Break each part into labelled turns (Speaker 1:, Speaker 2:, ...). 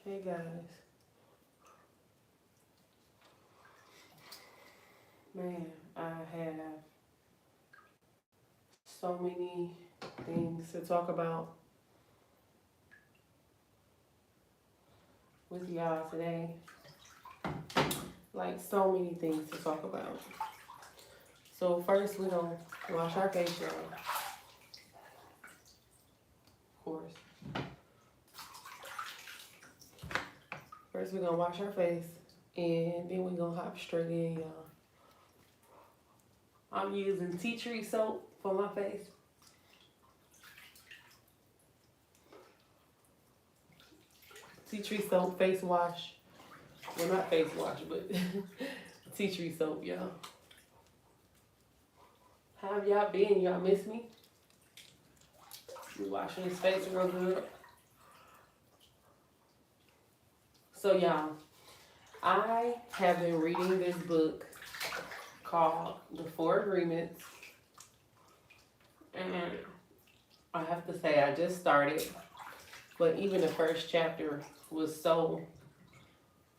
Speaker 1: Hey guys, man, I have so many things to talk about with y'all today. Like, so many things to talk about. So, first, we're gonna wash our face, y'all. Of course. First, we're gonna wash our face, and then we're gonna hop straight in, y'all. I'm using tea tree soap for my face. Tea tree soap face wash. Well, not face wash, but tea tree soap, y'all. How have y'all been? Y'all miss me? We washing his face real good. So, y'all, I have been reading this book called The Four Agreements. And I have to say, I just started. But even the first chapter was so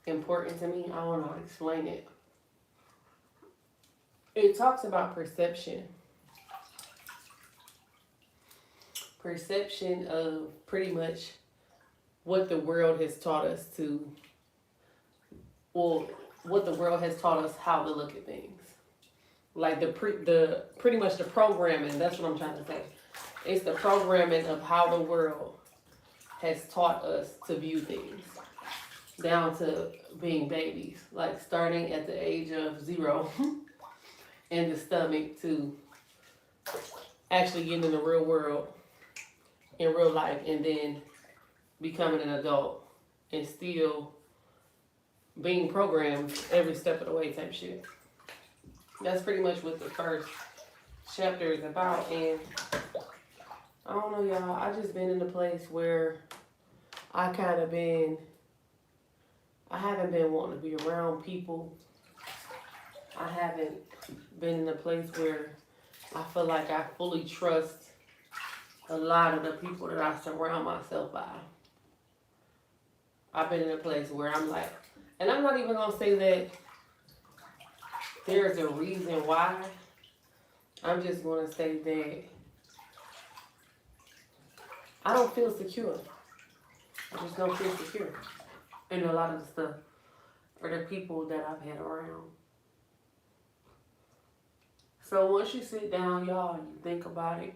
Speaker 1: important to me. I don't know how to explain it. It talks about perception. Perception of pretty much what the world has taught us to, well, what the world has taught us how to look at things. Like the pretty much the programming. That's what I'm trying to say. It's the programming of how the world has taught us to view things, down to being babies, like starting at the age of 0 in the stomach to actually getting in the real world, in real life, and then becoming an adult and still being programmed every step of the way type shit. That's pretty much what the first chapter is about. And I don't know, y'all, I just been in a place where I haven't been wanting to be around people. I haven't been in a place where I feel like I fully trust a lot of the people that I surround myself by. I've been in a place where I'm like, and I'm not even gonna say that there's a reason why. I'm just gonna say that I don't feel secure. I just don't feel secure in a lot of the stuff or the people that I've had around. So once you sit down, y'all, and you think about it,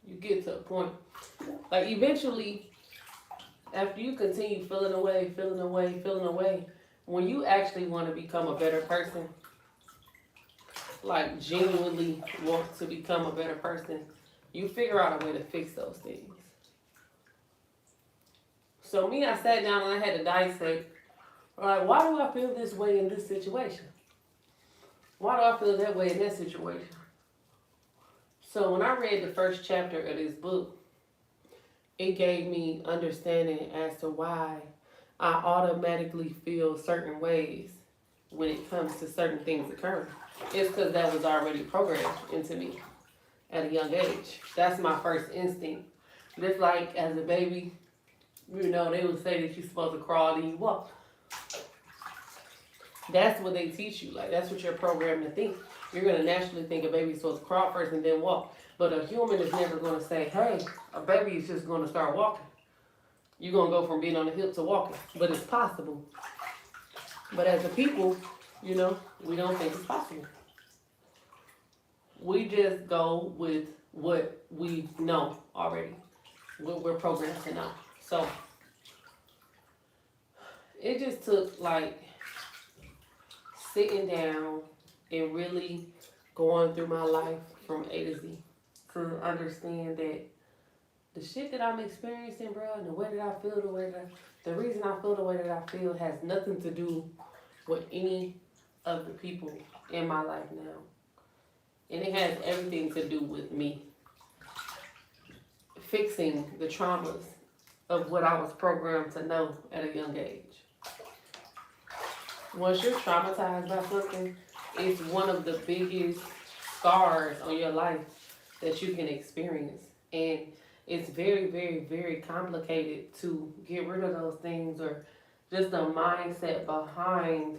Speaker 1: you get to a point. Like eventually, after you continue feeling away, when you actually want to become a better person, like genuinely want to become a better person, you figure out a way to fix those things. So me, I sat down and I had to dissect, like, why do I feel this way in this situation? Why do I feel that way in that situation? So when I read the first chapter of this book, it gave me understanding as to why I automatically feel certain ways when it comes to certain things occurring. It's because that was already programmed into me at a young age. That's my first instinct. Just like as a baby, you know, they would say that you're supposed to crawl and you walk. That's what they teach you. Like, that's what you're programmed to think. You're going to naturally think a baby's supposed to crawl first and then walk. But a human is never going to say, hey, a baby is just going to start walking. You're going to go from being on the hip to walking. But it's possible. But as a people, you know, we don't think it's possible. We just go with what we know already. What we're programmed to know. So, it just took, like, sitting down and really going through my life from A to Z to understand that the shit that I'm experiencing, bro, and the way that I feel, the reason I feel the way that I feel has nothing to do with any of the people in my life now. And it has everything to do with me fixing the traumas of what I was programmed to know at a young age. Once you're traumatized by something, it's one of the biggest scars on your life that you can experience. And it's very, very, very complicated to get rid of those things or just the mindset behind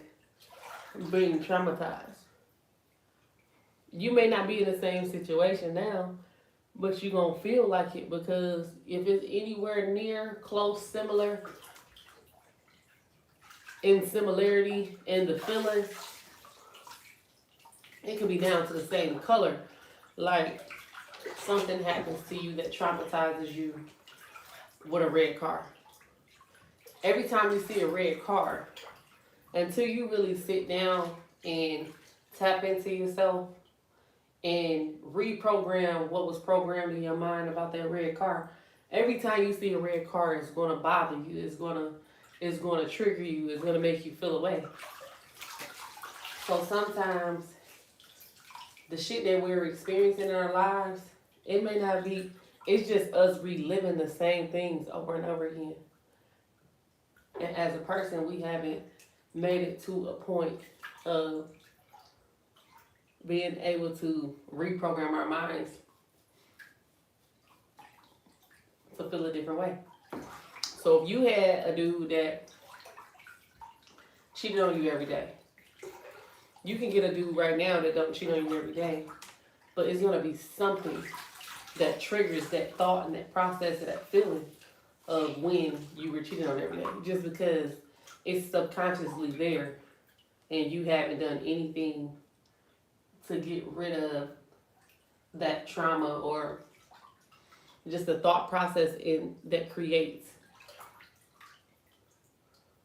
Speaker 1: being traumatized. You may not be in the same situation now, but you're going to feel like it because if it's anywhere near, close, similar, in similarity in the feelings, it could be down to the same color. Like something happens to you that traumatizes you with a red car. Every time you see a red car, until you really sit down and tap into yourself and reprogram what was programmed in your mind about that red car, every time you see a red car, it's going to bother you. It's going to trigger you. It's going to make you feel away. So sometimes the shit that we're experiencing in our lives, it may not be, it's just us reliving the same things over and over again. And as a person, we haven't made it to a point of being able to reprogram our minds to feel a different way. So if you had a dude that cheated on you every day, you can get a dude right now that don't cheat on you every day, but it's going to be something that triggers that thought and that process and that feeling of when you were cheating on every day, just because it's subconsciously there and you haven't done anything to get rid of that trauma or just the thought process that creates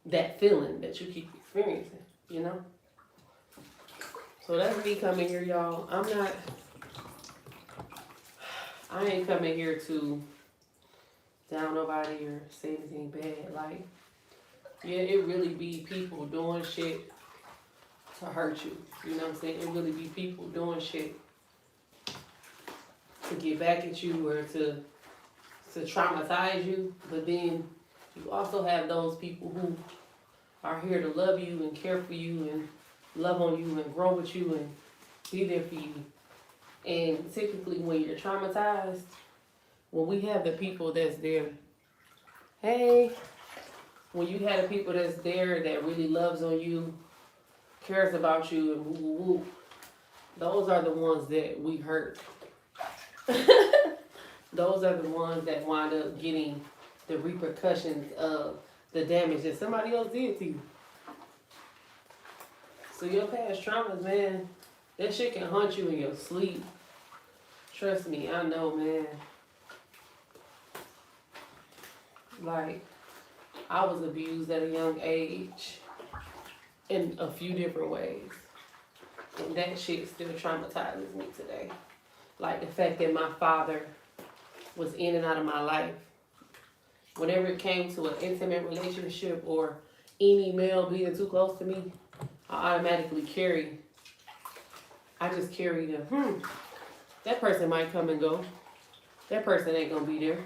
Speaker 1: that feeling that you keep experiencing, you know? So that's me coming here, y'all. I ain't coming here to down nobody or say anything bad. Like, yeah, it really be people doing shit to hurt you. You know what I'm saying? It really be people doing shit to get back at you or to traumatize you. But then you also have those people who are here to love you and care for you and love on you and grow with you and be there for you. And typically when you're traumatized, when we have the people that's there, when you have the people that's there that really loves on you, cares about you, and woo, those are the ones that we hurt. Those are the ones that wind up getting the repercussions of the damage that somebody else did to you. So your past traumas, man, that shit can haunt you in your sleep. Trust me, I know, man. Like, I was abused at a young age in a few different ways. And that shit still traumatizes me today. Like the fact that my father was in and out of my life. Whenever it came to an intimate relationship or any male being too close to me, I automatically just carry them. That person might come and go. That person ain't gonna be there.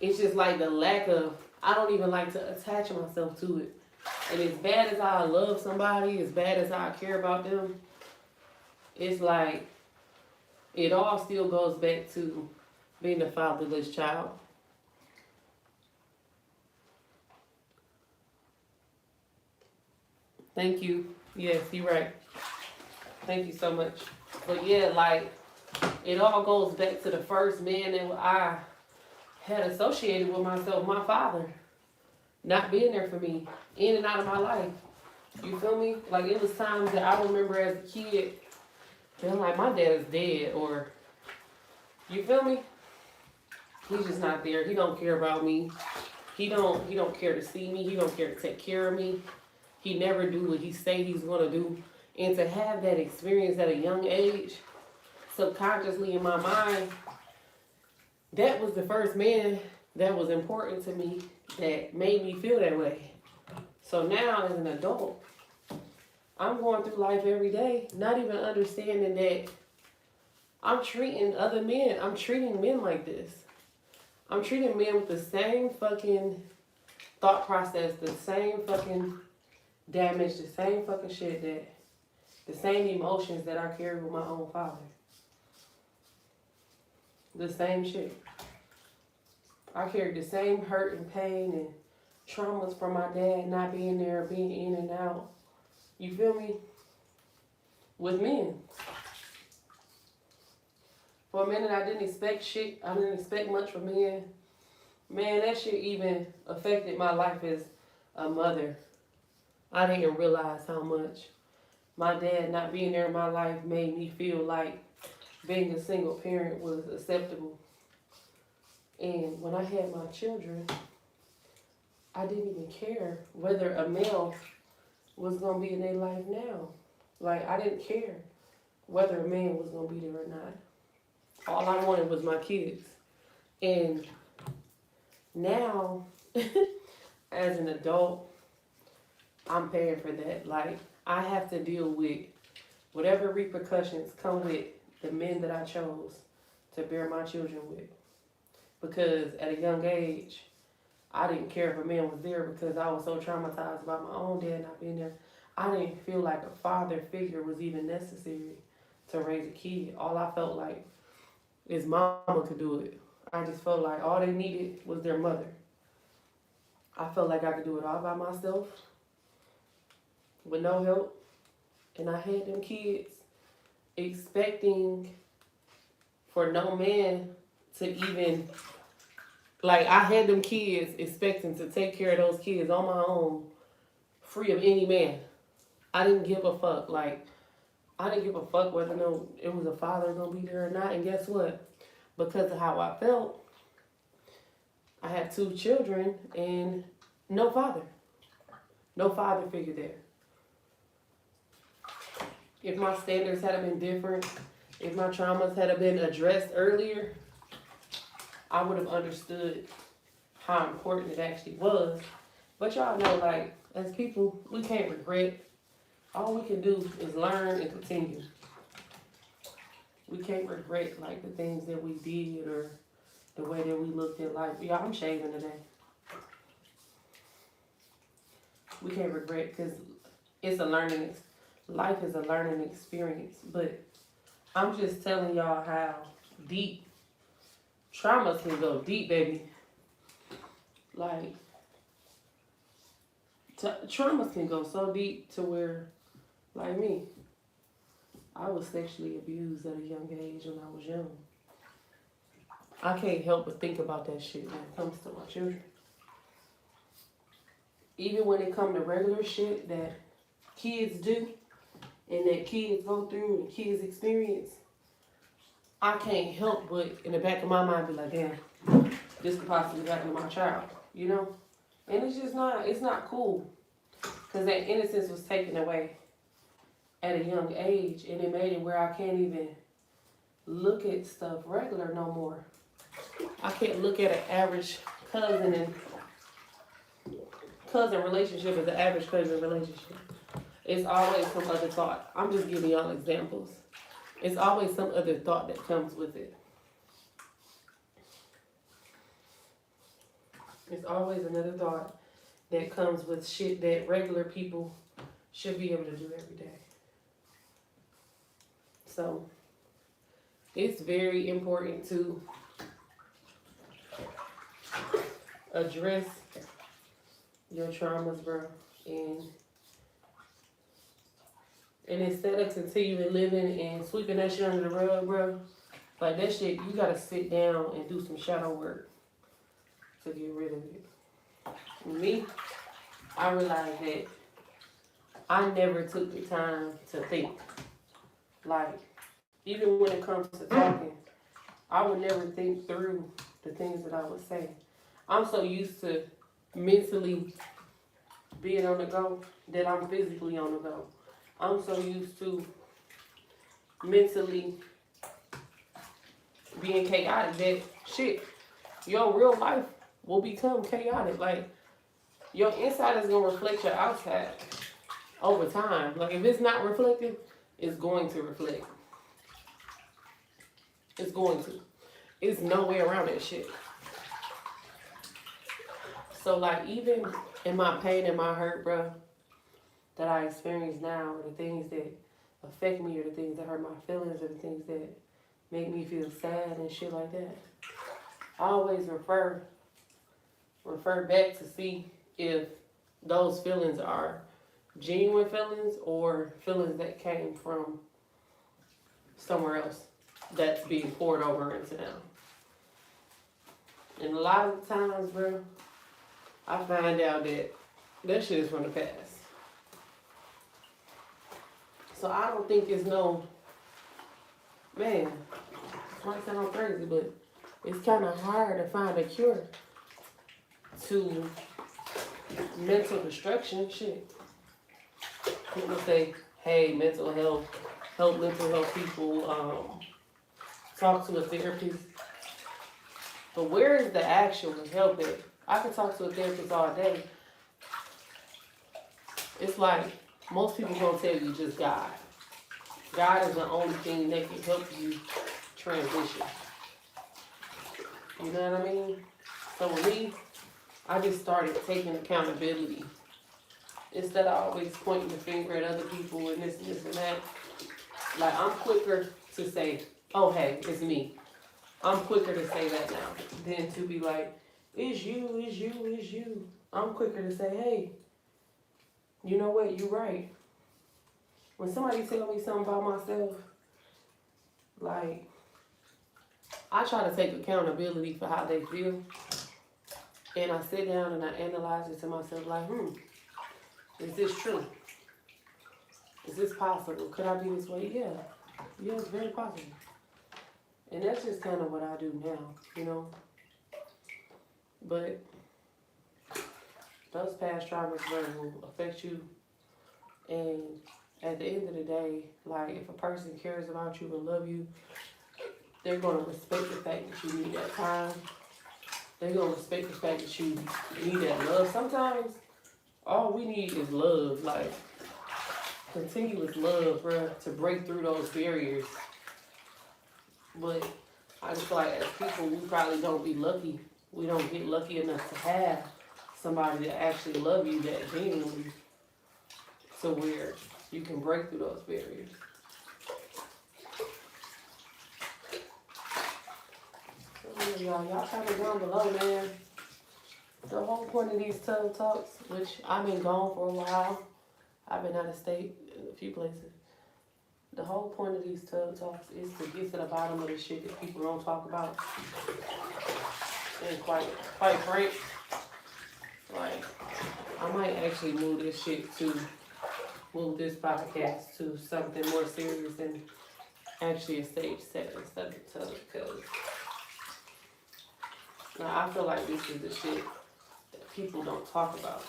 Speaker 1: It's just like the lack of, I don't even like to attach myself to it. And as bad as I love somebody, as bad as I care about them, it's like, it all still goes back to being a fatherless child. Thank you. Yes, you're right. Thank you so much. But yeah, like, it all goes back to the first man that I had associated with myself, my father. Not being there for me, in and out of my life. You feel me? Like, it was times that I remember as a kid, feeling like my dad is dead, or, you feel me? He's just not there. He don't care about me. He don't care to see me. He don't care to take care of me. He never do what he say he's gonna do. And to have that experience at a young age, subconsciously in my mind, that was the first man that was important to me that made me feel that way. So now as an adult, I'm going through life every day, not even understanding that I'm treating other men, I'm treating men like this. I'm treating men with the same fucking thought process, the same fucking damage, the same fucking shit, the same emotions that I carry with my own father. The same shit. I carry the same hurt and pain and traumas from my dad not being there, being in and out. You feel me? With men. For a minute, I didn't expect shit. I didn't expect much from men. Man, that shit even affected my life as a mother. I didn't realize how much my dad not being there in my life made me feel like being a single parent was acceptable. And when I had my children, I didn't even care whether a male was going to be in their life now. Like, I didn't care whether a man was going to be there or not. All I wanted was my kids. And now, as an adult, I'm paying for that. Like, I have to deal with whatever repercussions come with the men that I chose to bear my children with. Because at a young age, I didn't care if a man was there because I was so traumatized by my own dad not being there. I didn't feel like a father figure was even necessary to raise a kid. All I felt like is mama could do it. I just felt like all they needed was their mother. I felt like I could do it all by myself with no help. And I had them kids expecting for no man to even, like, I had them kids expecting to take care of those kids on my own, free of any man. I didn't give a fuck. Like, I didn't give a fuck whether it was a father gonna be there or not. And guess what? Because of how I felt, I had 2 children and no father. No father figure there. If my standards had been different, if my traumas had been addressed earlier, I would have understood how important it actually was. But y'all know, like, as people, we can't regret. All we can do is learn and continue. We can't regret, like, the things that we did or the way that we looked at life. Y'all, I'm shaving today. We can't regret because it's a learning, life is a learning experience. But I'm just telling y'all how deep traumas can go deep, baby. Like, traumas can go so deep to where, like me, I was sexually abused at a young age when I was young. I can't help but think about that shit when it comes to my children. Even when it comes to regular shit that kids do and that kids go through and kids experience, I can't help but in the back of my mind be like, damn, this could possibly happen to my child, you know? And it's just not, it's not cool. Because that innocence was taken away at a young age, and it made it where I can't even look at stuff regular no more. I can't look at an average cousin relationship as an average cousin relationship. It's always some other thought. I'm just giving y'all examples. It's always some other thought that comes with it. It's always another thought that comes with shit that regular people should be able to do every day. So, it's very important to address your traumas, bro. And instead of continuing living and sweeping that shit under the rug, bro, like that shit, you gotta sit down and do some shadow work to get rid of it. Me, I realized that I never took the time to think. Like, even when it comes to talking, I would never think through the things that I would say. I'm so used to mentally being on the go that I'm physically on the go. I'm so used to mentally being chaotic that shit, your real life will become chaotic. Like, your inside is going to reflect your outside over time. Like, if it's not reflecting, it's going to reflect. It's going to. It's no way around that shit. So, like, even in my pain and my hurt, bro, that I experience now, or the things that affect me, or the things that hurt my feelings, or the things that make me feel sad and shit like that, I always refer back to see if those feelings are genuine feelings or feelings that came from somewhere else that's being poured over into them. And a lot of times, bro, I find out that that shit is from the past. So I don't think it's no, man, it might sound crazy, but it's kind of hard to find a cure to mental destruction. Shit. People say, hey, mental health, help mental health people, talk to a therapist. But where is the actual help at? I can talk to a therapist all day. It's like, most people gonna tell you just God. God is the only thing that can help you transition. You know what I mean? So with me, I just started taking accountability. Instead of always pointing the finger at other people and this and that. Like, I'm quicker to say, oh, hey, it's me. I'm quicker to say that now than to be like, it's you, it's you, it's you. I'm quicker to say, hey, you know what, you're right. When somebody tell me something about myself, like, I try to take accountability for how they feel. And I sit down and I analyze it to myself like, is this true? Is this possible? Could I be this way? Yeah. Yeah, it's very possible. And that's just kind of what I do now, you know. But those past traumas will affect you. And at the end of the day, like, if a person cares about you and love you, they're going to respect the fact that you need that time. They're going to respect the fact that you need that love. Sometimes, all we need is love. Like, continuous love, bro, to break through those barriers. But I just feel like as people, we probably don't be lucky. We don't get lucky enough to have somebody that actually love you that genuinely to where you can break through those barriers. So, y'all comment down below, man. The whole point of these tub talks, which I've been gone for a while. I've been out of state in a few places. The whole point of these tub talks is to get to the bottom of the shit that people don't talk about. And quite frank, like, I might actually move this podcast to something more serious and actually a stage set instead of a tub, because now I feel like this is the shit that people don't talk about.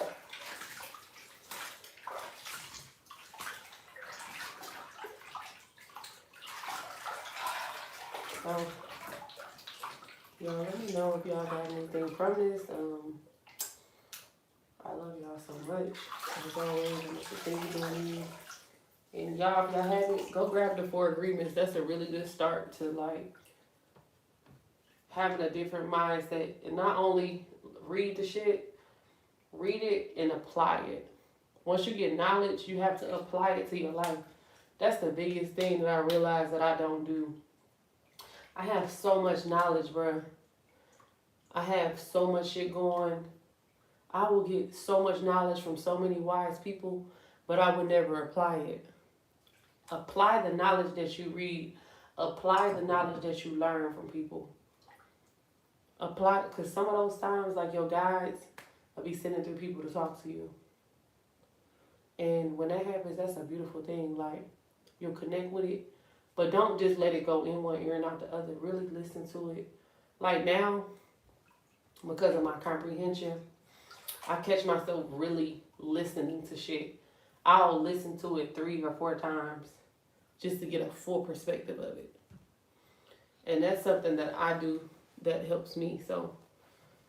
Speaker 1: So, y'all let me know if y'all got anything from this. I love y'all so much. As always, I'm going to continue doing these. And y'all, if y'all haven't, go grab the 4 agreements. That's a really good start to, like, having a different mindset. And not only read the shit, read it and apply it. Once you get knowledge, you have to apply it to your life. That's the biggest thing that I realized that I don't do. I have so much knowledge, bruh. I have so much shit going. I will get so much knowledge from so many wise people, but I would never apply it. Apply the knowledge that you read. Apply the knowledge that you learn from people. Apply, because some of those times, like your guides, will be sending through people to talk to you. And when that happens, that's a beautiful thing. Like, you'll connect with it, but don't just let it go in one ear and out the other. Really listen to it. Like now, because of my comprehension, I catch myself really listening to shit. I'll listen to it 3 or 4 times just to get a full perspective of it. And that's something that I do that helps me. So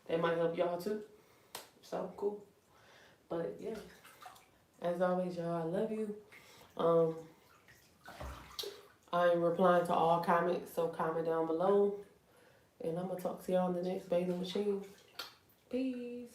Speaker 1: that might help y'all too. So cool. But yeah, as always, y'all, I love you. I'm replying to all comments, so comment down below. And I'm going to talk to y'all on the next Bathing with Chyng. Peace.